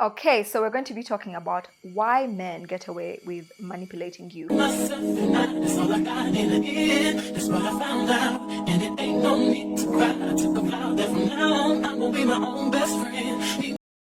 Okay, so we're going to be talking about why men get away with manipulating you.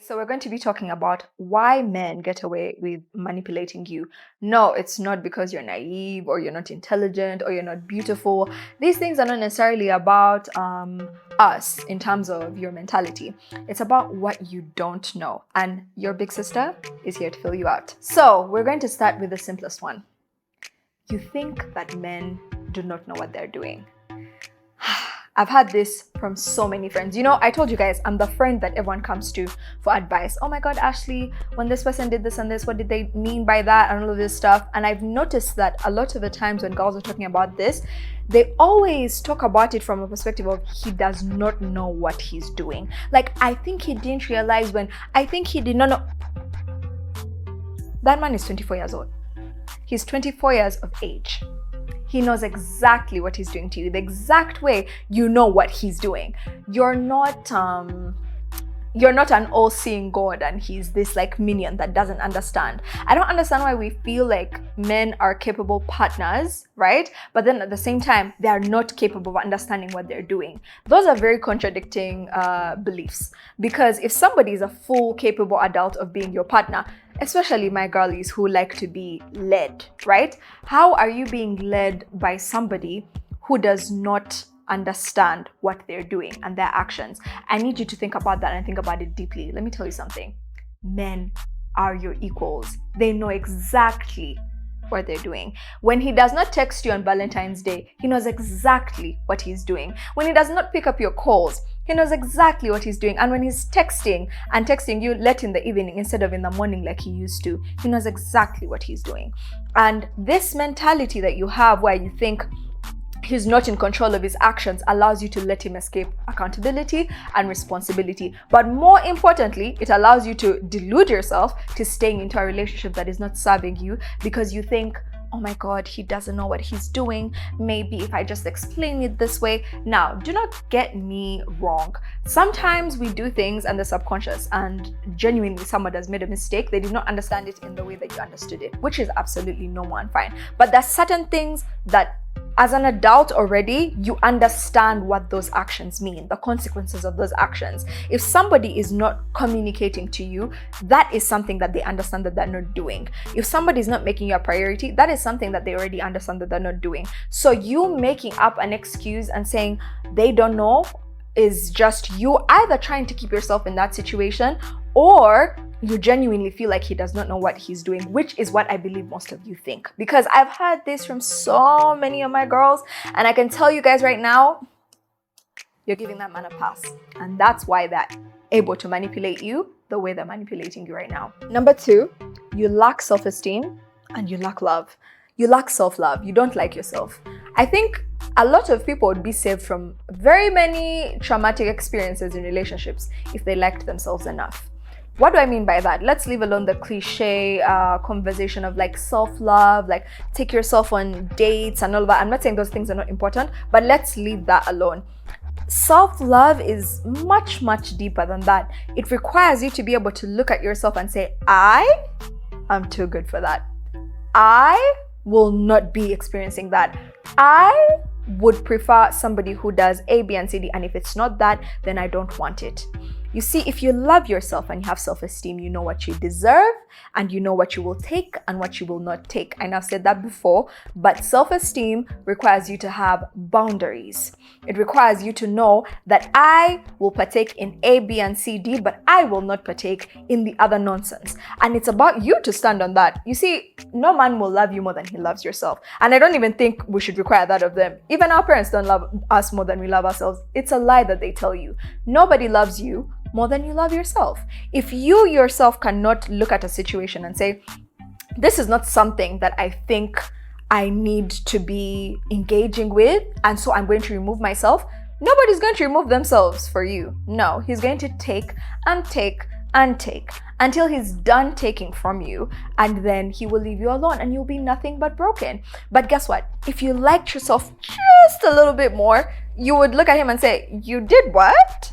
So we're going to be talking about why men get away with manipulating you. No, it's not because you're naive or you're not intelligent or you're not beautiful. These things are not necessarily about us in terms of your mentality. It's about what you don't know. And your big sister is here to fill you out. So we're going to start with the simplest one. You think that men do not know what they're doing. I've had this from so many friends. You know, I told you guys, I'm the friend that everyone comes to for advice. Oh my God, Ashley, when this person did this and this, what did they mean by that? And all of this stuff. And I've noticed that a lot of the times when girls are talking about this, they always talk about it from a perspective of he does not know what he's doing. Like, I think he didn't realize when, I think he did not know. That man is 24 years old. He's 24 years of age. He knows exactly what he's doing to you, the exact way you know what he's doing. You're not an all-seeing God and he's this like minion that doesn't understand. I don't understand why we feel like men are capable partners, right? But then at the same time, they are not capable of understanding what they're doing. Those are very contradicting beliefs. Because if somebody is a full capable adult of being your partner, especially my girlies who like to be led, right? How are you being led by somebody who does not understand what they're doing and their actions? I need you to think about that and think about it deeply. Let me tell you something. Men are your equals. They know exactly what they're doing. When he does not text you on Valentine's Day, he knows exactly what he's doing. When he does not pick up your calls, he knows exactly what he's doing. And when he's texting you late in the evening instead of in the morning like he used to, he knows exactly what he's doing. And this mentality that you have where you think he's not in control of his actions allows you to let him escape accountability and responsibility. But more importantly, it allows you to delude yourself to staying into a relationship that is not serving you because you think, oh my God, he doesn't know what he's doing. Maybe if I just explain it this way. Now, do not get me wrong. Sometimes we do things in the subconscious and genuinely someone has made a mistake. They did not understand it in the way that you understood it, which is absolutely normal and fine. But there's certain things that as an adult already, you understand what those actions mean, the consequences of those actions. If somebody is not communicating to you, that is something that they understand that they're not doing. If somebody is not making you a priority, that is something that they already understand that they're not doing. So you making up an excuse and saying they don't know is just you either trying to keep yourself in that situation or you genuinely feel like he does not know what he's doing, which is what I believe most of you think. Because I've had this from so many of my girls, and I can tell you guys right now, you're giving that man a pass. And that's why they're able to manipulate you the way they're manipulating you right now. Number 2, you lack self-esteem and you lack love. You lack self-love. You don't like yourself. I think a lot of people would be saved from very many traumatic experiences in relationships if they liked themselves enough. What do I mean by that? Let's leave alone the cliche conversation of like self-love, like take yourself on dates and all of that. I'm not saying those things are not important, but let's leave that alone. Self-love is much, much deeper than that. It requires you to be able to look at yourself and say, I am too good for that. I will not be experiencing that. I would prefer somebody who does A, B, and C, D, and if it's not that, then I don't want it. You see, if you love yourself and you have self-esteem, you know what you deserve and you know what you will take and what you will not take. And I've said that before, but self-esteem requires you to have boundaries. It requires you to know that I will partake in A, B, and C, D, but I will not partake in the other nonsense. And it's about you to stand on that. You see, no man will love you more than he loves yourself. And I don't even think we should require that of them. Even our parents don't love us more than we love ourselves. It's a lie that they tell you. Nobody loves you more than you love yourself. If you yourself cannot look at a situation and say, this is not something that I think I need to be engaging with, and so I'm going to remove myself, nobody's going to remove themselves for you. No, he's going to take and take and take until he's done taking from you, and then he will leave you alone and you'll be nothing but broken. But guess what? If you liked yourself just a little bit more, you would look at him and say, you did what?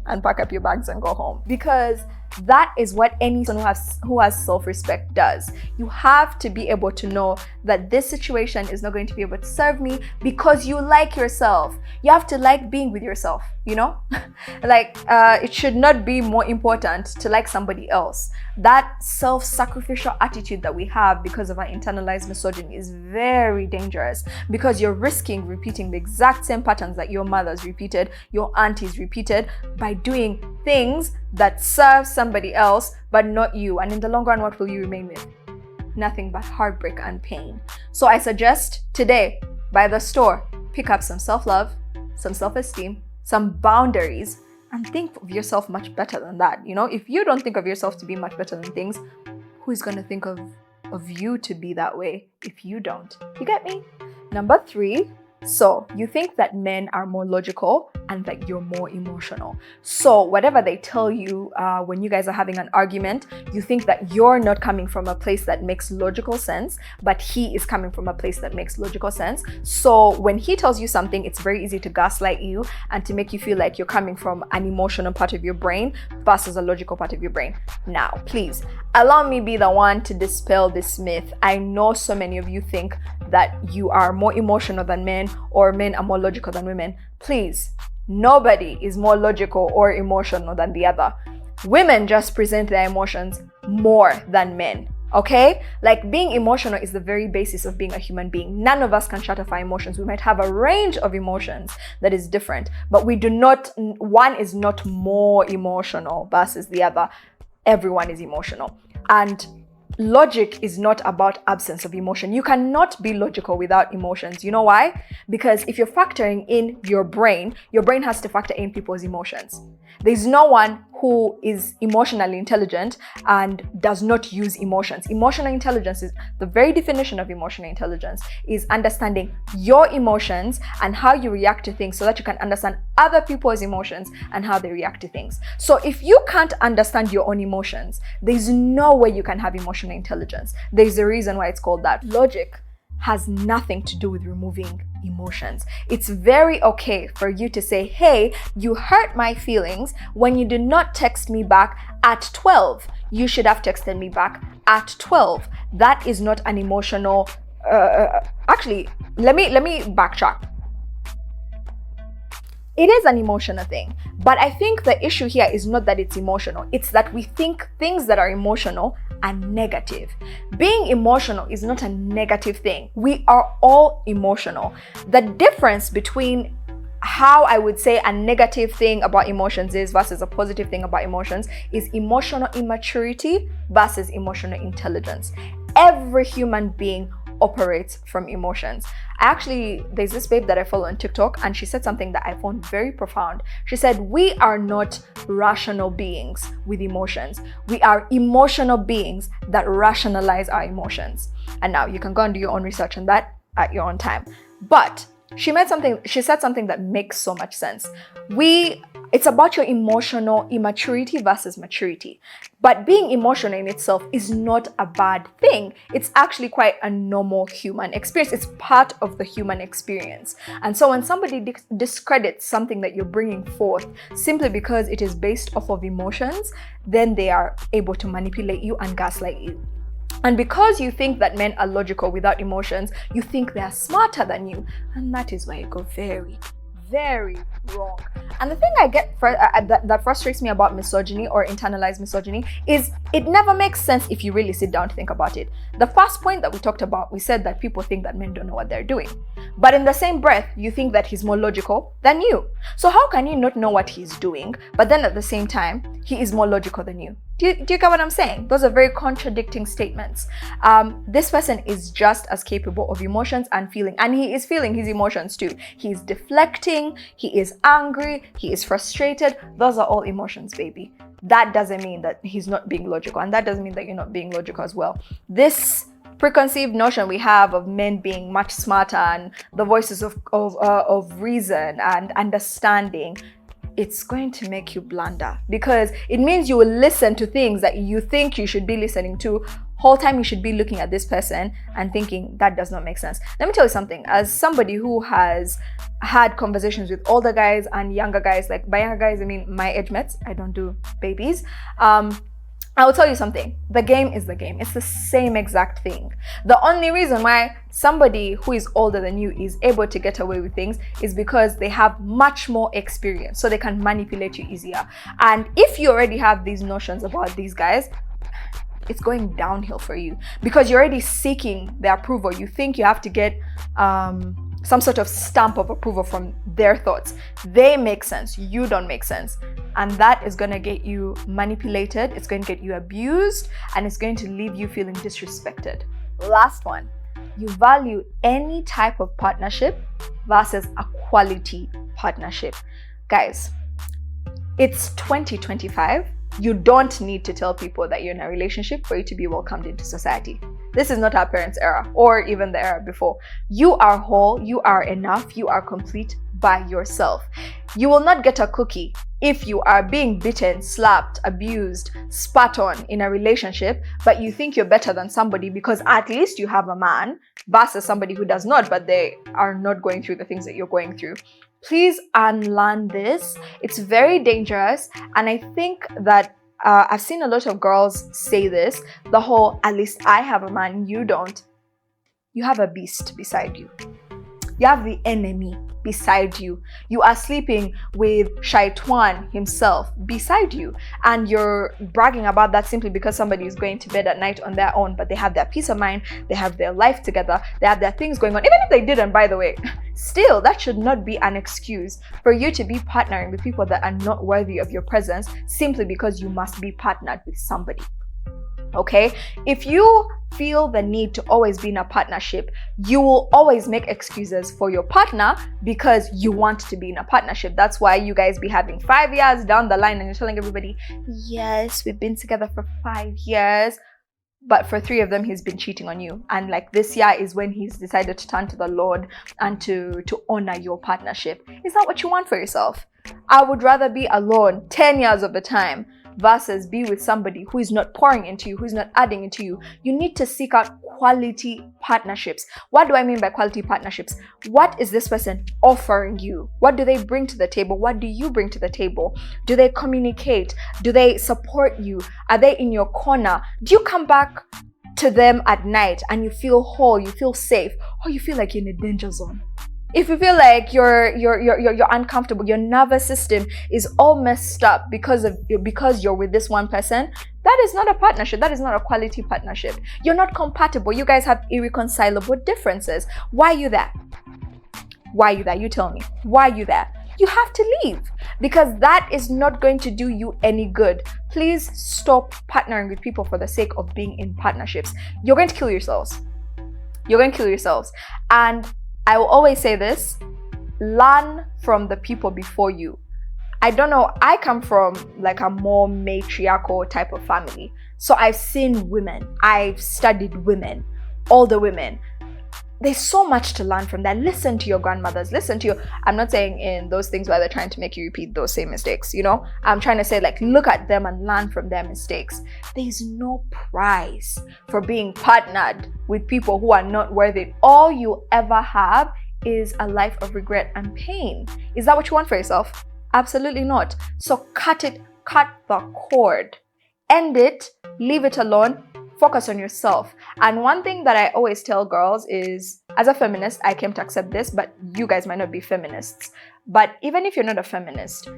And pack up your bags and go home. Because That is what any person who has self-respect does. You have to be able to know that this situation is not going to be able to serve me because you like yourself. You have to like being with yourself, you know? Like, it should not be more important to like somebody else. That self-sacrificial attitude that we have because of our internalized misogyny is very dangerous, because you're risking repeating the exact same patterns that your mother's repeated, your aunties repeated, by doing things that serve somebody else but not you. And in the long run, what will you remain with? Nothing but heartbreak and pain. So I suggest today, by the store, pick up some self-love, some self-esteem, some boundaries, and think of yourself much better than that. You know, if you don't think of yourself to be much better than things, who is going to think of you to be that way if you don't? You get me? Number 3, so you think that men are more logical and that you're more emotional. So whatever they tell you when you guys are having an argument, you think that you're not coming from a place that makes logical sense, but he is coming from a place that makes logical sense. So when he tells you something, it's very easy to gaslight you and to make you feel like you're coming from an emotional part of your brain versus a logical part of your brain. Now, please, allow me be the one to dispel this myth. I know so many of you think that you are more emotional than men, or men are more logical than women. Please, nobody is more logical or emotional than the other. Women just present their emotions more than men, okay? Like, being emotional is the very basis of being a human being. None of us can shut off our emotions. We might have a range of emotions that is different, but we do not, one is not more emotional versus the other. Everyone is emotional. And logic is not about absence of emotion. You cannot be logical without emotions. You know why? Because if you're factoring in your brain has to factor in people's emotions. There's no one who is emotionally intelligent and does not use emotions. Emotional intelligence is the very definition of emotional intelligence, is understanding your emotions and how you react to things so that you can understand other people's emotions and how they react to things. So if you can't understand your own emotions, there's no way you can have emotional intelligence. There's a reason why it's called that. Logic has nothing to do with removing emotions. It's very okay for you to say, hey, you hurt my feelings when you did not text me back at 12. You should have texted me back at 12. That is not an emotional, actually, let me backtrack. It is an emotional thing, but I think the issue here is not that it's emotional. It's that we think things that are emotional are negative. Being emotional is not a negative thing. We are all emotional. The difference between how I would say a negative thing about emotions is versus a positive thing about emotions is emotional immaturity versus emotional intelligence. Every human being operates from emotions. There's this babe that I follow on TikTok, and she said something that I found very profound. She said, we are not rational beings with emotions. We are emotional beings that rationalize our emotions. And now you can go and do your own research on that at your own time. But she said something that makes so much sense. It's about your emotional immaturity versus maturity. But being emotional in itself is not a bad thing. It's actually quite a normal human experience. It's part of the human experience. And so when somebody discredits something that you're bringing forth simply because it is based off of emotions, then they are able to manipulate you and gaslight you. And because you think that men are logical without emotions, you think they are smarter than you. And that is where you go very, very wrong. And the thing I get that frustrates me about misogyny or internalized misogyny is it never makes sense if you really sit down to think about it. The first point that we talked about, we said that people think that men don't know what they're doing. But in the same breath, you think that he's more logical than you. So how can you not know what he's doing, but then at the same time, he is more logical than you? Do you get what I'm saying? Those are very contradicting statements. This person is just as capable of emotions and feeling, and he is feeling his emotions too. He's deflecting, he is angry, he is frustrated. Those are all emotions, baby. That doesn't mean that he's not being logical, and that doesn't mean that you're not being logical as well. This preconceived notion we have of men being much smarter and the voices of reason and understanding, it's going to make you blunder, because it means you will listen to things that you think you should be listening to whole time you should be looking at this person and thinking that does not make sense. Let me tell you something. As somebody who has had conversations with older guys and younger guys, like by younger guys I mean my age mates, I don't do babies, I will tell you something. The game is the game. It's the same exact thing. The only reason why somebody who is older than you is able to get away with things is because they have much more experience, so they can manipulate you easier. And if you already have these notions about these guys, it's going downhill for you because you're already seeking their approval. You think you have to get some sort of stamp of approval from their thoughts. They make sense. You don't make sense. And that is going to get you manipulated. It's going to get you abused, and it's going to leave you feeling disrespected. Last one. You value any type of partnership versus a quality partnership. Guys, it's 2025. You don't need to tell people that you're in a relationship for you to be welcomed into society. This is not our parents' era or even the era before. You are whole, you are enough, you are complete by yourself. You will not get a cookie if you are being beaten, slapped, abused, spat on in a relationship, but you think you're better than somebody because at least you have a man versus somebody who does not, but they are not going through the things that you're going through. Please unlearn this. It's very dangerous. And I think that I've seen a lot of girls say this, the whole, at least I have a man, you don't. You have a beast beside you. You have the enemy beside you. You are sleeping with Shaitan himself beside you, and you're bragging about that simply because somebody is going to bed at night on their own, but they have their peace of mind, they have their life together, they have their things going on. Even if they didn't, by the way, still, that should not be an excuse for you to be partnering with people that are not worthy of your presence simply because you must be partnered with somebody. Okay? If you feel the need to always be in a partnership, you will always make excuses for your partner because you want to be in a partnership. That's why you guys be having 5 years down the line and you're telling everybody, yes, we've been together for 5 years, but for 3 of them he's been cheating on you. And like this year is when he's decided to turn to the Lord and to honor your partnership. Is that what you want for yourself? I would rather be alone 10 years of the time versus be with somebody who is not pouring into you, who is not adding into you. You need to seek out quality partnerships. What do I mean by quality partnerships? What is this person offering you? What do they bring to the table? What do you bring to the table? Do they communicate? Do they support you? Are they in your corner? Do you come back to them at night and you feel whole, you feel safe, or you feel like you're in a danger zone? If you feel like you're uncomfortable, your nervous system is all messed up because you're with this one person, that is not a partnership. That is not a quality partnership. You're not compatible. You guys have irreconcilable differences. Why are you there? Why are you there? You tell me. Why are you there? You have to leave because that is not going to do you any good. Please stop partnering with people for the sake of being in partnerships. You're going to kill yourselves. You're going to kill yourselves. And I will always say this, learn from the people before you. I don't know, I come from like a more matriarchal type of family. So I've seen women, I've studied women, older women. There's so much to learn from that. Listen to your grandmothers, listen to your, I'm not saying in those things where they're trying to make you repeat those same mistakes, you know? I'm trying to say like, look at them and learn from their mistakes. There's no prize for being partnered with people who are not worthy. All you ever have is a life of regret and pain. Is that what you want for yourself? Absolutely not. So cut the cord. End it, leave it alone. Focus on yourself. And one thing that I always tell girls is, as a feminist, I came to accept this, but you guys might not be feminists. But even if you're not a feminist,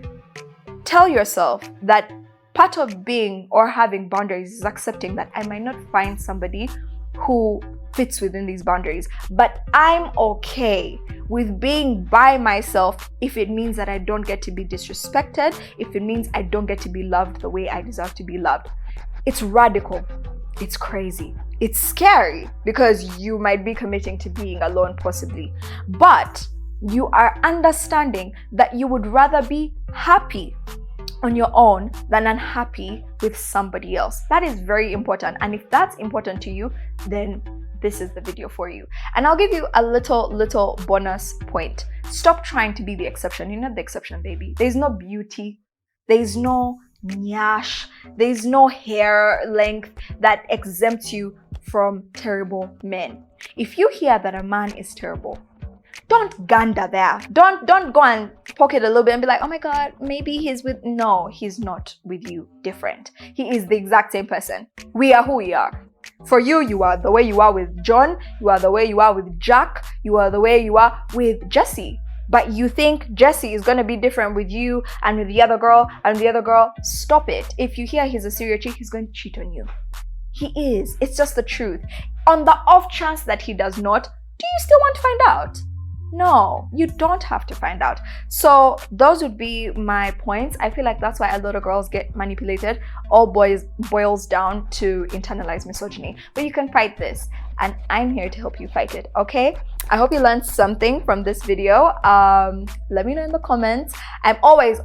tell yourself that part of being or having boundaries is accepting that I might not find somebody who fits within these boundaries, but I'm okay with being by myself if it means that I don't get to be disrespected, if it means I don't get to be loved the way I deserve to be loved. It's radical. It's crazy. It's scary because you might be committing to being alone possibly, but you are understanding that you would rather be happy on your own than unhappy with somebody else. That is very important. And if that's important to you, then this is the video for you. And I'll give you a little bonus point. Stop trying to be the exception. You're not the exception, baby. There's no beauty. There's no nyash. There's no hair length that exempts you from terrible men. If you hear that a man is terrible, don't gander there. Don't go and poke it a little bit and be like, oh my God, maybe he's with... No, he's not with you. Different. He is the exact same person. We are who we are. For you, you are the way you are with John. You are the way you are with Jack. You are the way you are with Jesse. But you think Jesse is going to be different with you and with the other girl and the other girl. Stop it. If you hear he's a serial cheat, he's going to cheat on you. He is. It's just the truth. On the off chance that he does not, do you still want to find out? No, you don't have to find out. So those would be my points. I feel like that's why a lot of girls get manipulated. All boils down to internalized misogyny. But you can fight this, and I'm here to help you fight it, okay? I hope you learned something from this video. Let me know in the comments. I'm always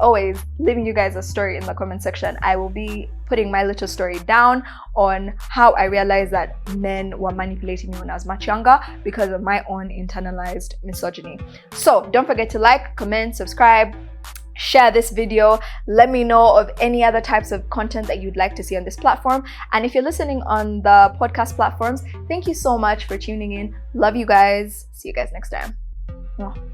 leaving you guys a story in the comment section. I will be putting my little story down on how I realized that men were manipulating me when I was much younger because of my own internalized misogyny. So don't forget to like, comment, subscribe, share this video. Let me know of any other types of content that you'd like to see on this platform. And if you're listening on the podcast platforms, thank you so much for tuning in. Love you guys. See you guys next time. Mwah.